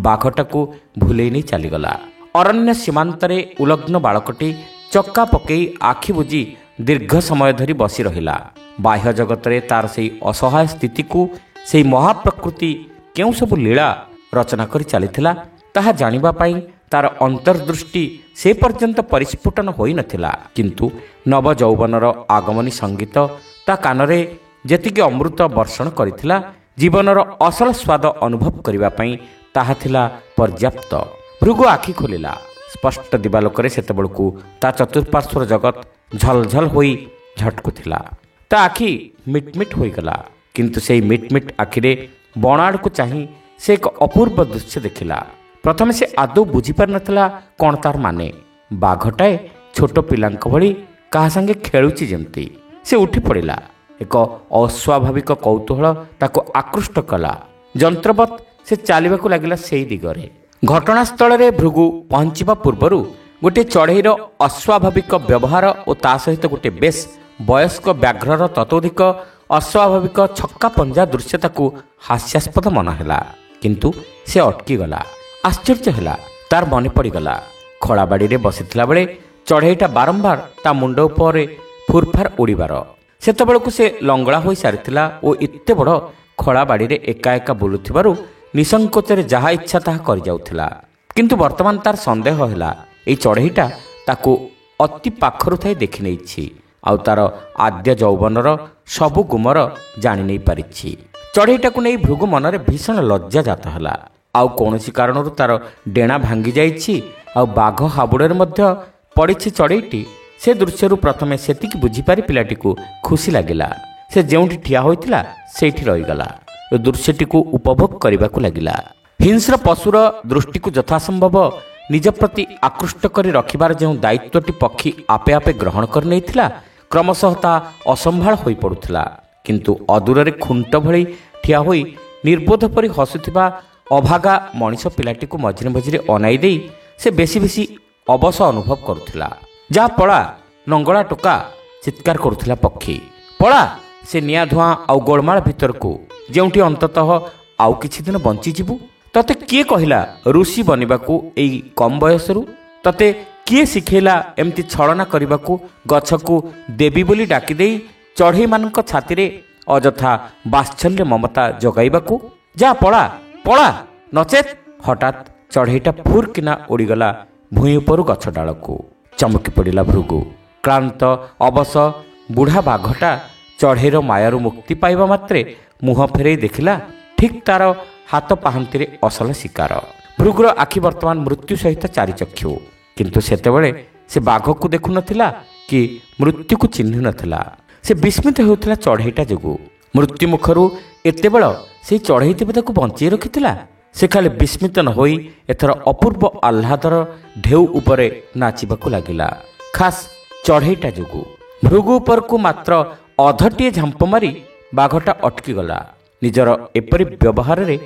ବାଘଟାକୁ ଭୁଲେଇ ନେଇ ଚାଲିଗଲା। ଅରଣ୍ୟ ସୀମାନ୍ତରେ ଉଲଗ୍ନ ବାଳକଟି ଚକା ପକେଇ ଆଖି ବୁଜି ଦୀର୍ଘ ସମୟ ଧରି ବସି ରହିଲା। ବାହ୍ୟ ଜଗତରେ ତାର ସେହି ଅସହାୟ ସ୍ଥିତିକୁ ସେହି ମହାପ୍ରକୃତି କେଉଁ ସବୁ ଲୀଳା ରଚନା କରି ଚାଲିଥିଲା ତାହା ଜାଣିବା ପାଇଁ ତାର ଅନ୍ତର୍ଦୃଷ୍ଟି ସେ ପର୍ଯ୍ୟନ୍ତ ପରିସ୍ଫୁଟନ ହୋଇନଥିଲା। କିନ୍ତୁ ନବଯୌବନର ଆଗମନୀ ସଙ୍ଗୀତ ତା କାନରେ ଯେତିକି ଅମୃତ ବର୍ଷଣ କରିଥିଲା, ଜୀବନର ଅସଲ ସ୍ୱାଦ ଅନୁଭବ କରିବା ପାଇଁ ତାହା ଥିଲା ପର୍ଯ୍ୟାପ୍ତ। ଭୃଗୁ ଆଖି ଖୋଲିଲା। ସ୍ପଷ୍ଟ ଦିବାଲୋକରେ ସେତେବେଳକୁ ତା ଚତୁଃପାର୍ଶ୍ୱର ଜଗତ ଝଲଝଲ ହୋଇ ଝଟକୁଥିଲା। ତା ଆଖି ମିଟମିଟ ହୋଇଗଲା। କିନ୍ତୁ ସେହି ମିଟମିଟ ଆଖିରେ ବଣ ଆଡ଼କୁ ଚାହିଁ ସେ ଏକ ଅପୂର୍ବ ଦୃଶ୍ୟ ଦେଖିଲା। ପ୍ରଥମେ ସେ ଆଦୌ ବୁଝିପାରିନଥିଲା କ'ଣ ତାର ମାନେ। ବାଘଟାଏ ଛୋଟ ପିଲାଙ୍କ ଭଳି କାହା ସାଙ୍ଗେ ଖେଳୁଛି ଯେମିତି। ସେ ଉଠି ପଡ଼ିଲା। ଏକ ଅସ୍ୱାଭାବିକ କୌତୂହଳ ତାକୁ ଆକୃଷ୍ଟ କଲା। ଯନ୍ତ୍ରବତ୍ ସେ ଚାଲିବାକୁ ଲାଗିଲା ସେହି ଦିଗରେ। ଘଟଣାସ୍ଥଳରେ ଭୃଗୁ ପହଞ୍ଚିବା ପୂର୍ବରୁ ଗୋଟିଏ ଚଢ଼େଇର ଅସ୍ୱାଭାବିକ ବ୍ୟବହାର ଓ ତା ସହିତ ଗୋଟିଏ ବେଶ୍ ବୟସ୍କ ବ୍ୟାଘ୍ରର ତତୋଧିକ ଅସ୍ୱାଭାବିକ ଛକ୍କା ପଞ୍ଜା ଦୃଶ୍ୟ ତାକୁ ହାସ୍ୟାସ୍ପଦ ମନେ ହେଲା। କିନ୍ତୁ ସେ ଅଟକିଗଲା। ଆଶ୍ଚର୍ଯ୍ୟ ହେଲା। ତାର ମନେ ପଡ଼ିଗଲା ଖଳାବାଡ଼ିରେ ବସିଥିଲା ବେଳେ ଚଢ଼େଇଟା ବାରମ୍ବାର ତା ମୁଣ୍ଡ ଉପରେ ଫୁରଫାର ଉଡ଼ିବାର। ସେତେବେଳକୁ ସେ ଲଙ୍ଗଳା ହୋଇସାରିଥିଲା ଓ ଏତେ ବଡ଼ ଖଳାବାଡ଼ିରେ ଏକା ଏକା ବୁଲୁଥିବାରୁ ନିସଙ୍କୋଚରେ ଯାହା ଇଚ୍ଛା ତାହା କରିଯାଉଥିଲା। କିନ୍ତୁ ବର୍ତ୍ତମାନ ତାର ସନ୍ଦେହ ହେଲା ଏଇ ଚଢ଼େଇଟା ତାକୁ ଅତି ପାଖରୁ ଥାଇ ଦେଖିନେଇଛି, ଆଉ ତାର ଆଦ୍ୟ ଯୌବନର ସବୁ ଗୁମର ଜାଣି ନେଇ ପାରିଛି। ଚଢ଼େଇଟାକୁ ନେଇ ଭୃଗୁ ମନରେ ଭୀଷଣ ଲଜ୍ଜା ଜାତ ହେଲା। ଆଉ କୌଣସି କାରଣରୁ ତାର ଡେଣା ଭାଙ୍ଗି ଯାଇଛି, ଆଉ ବାଘ ହାବୁଡ଼ରେ ମଧ୍ୟ ପଡ଼ିଛି ଚଢ଼େଇଟି। ସେ ଦୃଶ୍ୟରୁ ପ୍ରଥମେ ସେତିକି ବୁଝିପାରି ପିଲାଟିକୁ ଖୁସି ଲାଗିଲା। ସେ ଯେଉଁଠି ଠିଆ ହୋଇଥିଲା ସେଇଠି ରହିଗଲା ଓ ଦୃଶ୍ୟଟିକୁ ଉପଭୋଗ କରିବାକୁ ଲାଗିଲା। ହିଂସ୍ର ପଶୁର ଦୃଷ୍ଟିକୁ ଯଥାସମ୍ଭବ ନିଜ ପ୍ରତି ଆକୃଷ୍ଟ କରି ରଖିବାର ଯେଉଁ ଦାୟିତ୍ୱଟି ପକ୍ଷୀ ଆପେ ଆପେ ଗ୍ରହଣ କରିନେଇଥିଲା, କ୍ରମଶଃ ତାହା ଅସମ୍ଭାଳ ହୋଇପଡ଼ୁଥିଲା। କିନ୍ତୁ ଅଦୂରରେ ଖୁଣ୍ଟ ଭଳି ଠିଆ ହୋଇ ନିର୍ବୋଧ ପରି ହସୁଥିବା ଅଭାଗା ମଣିଷ ପିଲାଟିକୁ ମଝିରେ ମଝିରେ ଅନାଇ ଦେଇ ସେ ବେଶୀ ବେଶୀ ଅବଶ ଅନୁଭବ କରୁଥିଲା। ଯାହା ପଳା ନଙ୍ଗଳା ଟୋକା, ଚିତ୍କାର କରୁଥିଲା ପକ୍ଷୀ। ପଳା ସେ ନିଆଁ ଧୂଆଁ ଆଉ ଗୋଳମାଳ ଭିତରକୁ, ଯେଉଁଠି ଅନ୍ତତଃ ଆଉ କିଛି ଦିନ ବଞ୍ଚିଯିବୁ। ତତେ କିଏ କହିଲା ଋଷି ବନିବାକୁ ଏଇ କମ୍ ବୟସରୁ? ତତେ କିଏ ଶିଖେଇଲା ଏମିତି ଛଳନା କରିବାକୁ, ଗଛକୁ ଦେବୀ ବୋଲି ଡାକିଦେଇ ଚଢ଼େଇମାନଙ୍କ ଛାତିରେ ଅଯଥା ବାତ୍ସଲ୍ୟ ମମତା ଯୋଗାଇବାକୁ? ଯା ପଳା ପଳା, ନଚେତ୍। ହଠାତ୍ ଚଢ଼େଇଟା ଫୁର୍କିନା ଉଡ଼ିଗଲା ଭୂଇଁ ଉପରୁ ଗଛ ଡାଳକୁ। ଚମକି ପଡ଼ିଲା ଭୃଗୁ। କ୍ଳାନ୍ତ ଅବଶ ବୁଢ଼ା ବାଘଟା ଚଢ଼େଇର ମାୟାରୁ ମୁକ୍ତି ପାଇବା ମାତ୍ରେ ମୁହଁ ଫେରାଇ ଦେଖିଲା ଠିକ୍ ତାର ହାତ ପାହାନ୍ତିରେ ଅସଲ ଶିକାର। ଭୃଗୁର ଆଖି ବର୍ତ୍ତମାନ ମୃତ୍ୟୁ ସହିତ ଚାରିଚକ୍ଷୁ। କିନ୍ତୁ ସେତେବେଳେ ସେ ବାଘକୁ ଦେଖୁନଥିଲା କି ମୃତ୍ୟୁକୁ ଚିହ୍ନି ନଥିଲା। ସେ ବିସ୍ମିତ ହେଉଥିଲା ଚଢ଼େଇଟା ଯୋଗୁଁ। ମୃତ୍ୟୁ ମୁଖରୁ ଏତେବେଳ ସେହି ଚଢ଼େଇଟି ତାକୁ ବଞ୍ଚେଇ ରଖିଥିଲା। ସେ ଖାଲି ବିସ୍ମିତ ନ ହୋଇ ଏଥର ଅପୂର୍ବ ଆହ୍ଲାଦର ଢେଉ ଉପରେ ନାଚିବାକୁ ଲାଗିଲା, ଖାସ୍ ଚଢ଼େଇଟା ଯୋଗୁଁ। ଭୃଗୁ ଉପରକୁ ମାତ୍ର ଅଧଟିଏ ଝାମ୍ପ ମାରି ବାଘଟା ଅଟକିଗଲା। ନିଜର ଏପରି ବ୍ୟବହାରରେ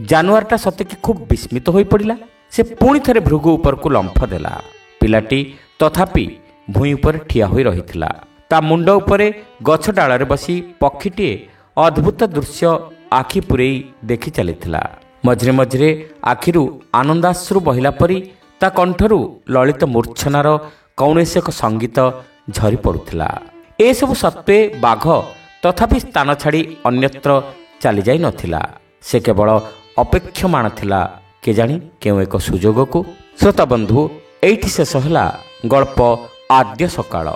ଜାନୁଆରଟା ସତେକି ଖୁବ୍ ବିସ୍ମିତ ହୋଇପଡ଼ିଲା। ସେ ପୁଣି ଥରେ ଭୃଗୁ ଉପରକୁ ଲମ୍ଫ ଦେଲା। ପିଲାଟି ତଥାପି ଭୂଇଁ ଉପରେ ଠିଆ ହୋଇ ରହିଥିଲା। ତା ମୁଣ୍ଡ ଉପରେ ଗଛ ଡାଳରେ ବସି ପକ୍ଷୀଟିଏ ଅଦ୍ଭୁତ ଦୃଶ୍ୟ ଆଖି ପୂରେଇ ଦେଖି ଚାଲିଥିଲା। ମଝିରେ ମଝିରେ ଆଖିରୁ ଆନନ୍ଦାଶ୍ରୁ ବହିଲା ପରି ତା କଣ୍ଠରୁ ଲଳିତ ମୂର୍ଚ୍ଛନାର କୌଣସି ଏକ ସଙ୍ଗୀତ ଝରି ପଡ଼ୁଥିଲା। ଏସବୁ ସତ୍ତ୍ୱେ ବାଘ ତଥାପି ସ୍ଥାନ ଛାଡ଼ି ଅନ୍ୟତ୍ର ଚାଲିଯାଇ ନଥିଲା। ସେ କେବଳ ଅପେକ୍ଷମାଣ ଥିଲା କେଜାଣି କେଉଁ ଏକ ସୁଯୋଗକୁ। ଶ୍ରୋତାବନ୍ଧୁ, ଏଇଠି ଶେଷ ହେଲା ଗଳ୍ପ ଆଦ୍ୟ ସକାଳ।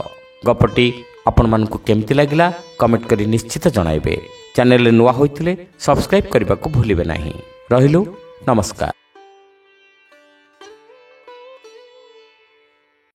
ଗପଟି ଆପଣମାନଙ୍କୁ କେମିତି ଲାଗିଲା କମେଣ୍ଟ କରି ନିଶ୍ଚିତ ଜଣାଇବେ। ଚ୍ୟାନେଲରେ ନୂଆ ହୋଇଥିଲେ ସବସ୍କ୍ରାଇବ୍ କରିବାକୁ ଭୁଲିବେ ନାହିଁ। ରହିଲୁ, ନମସ୍କାର।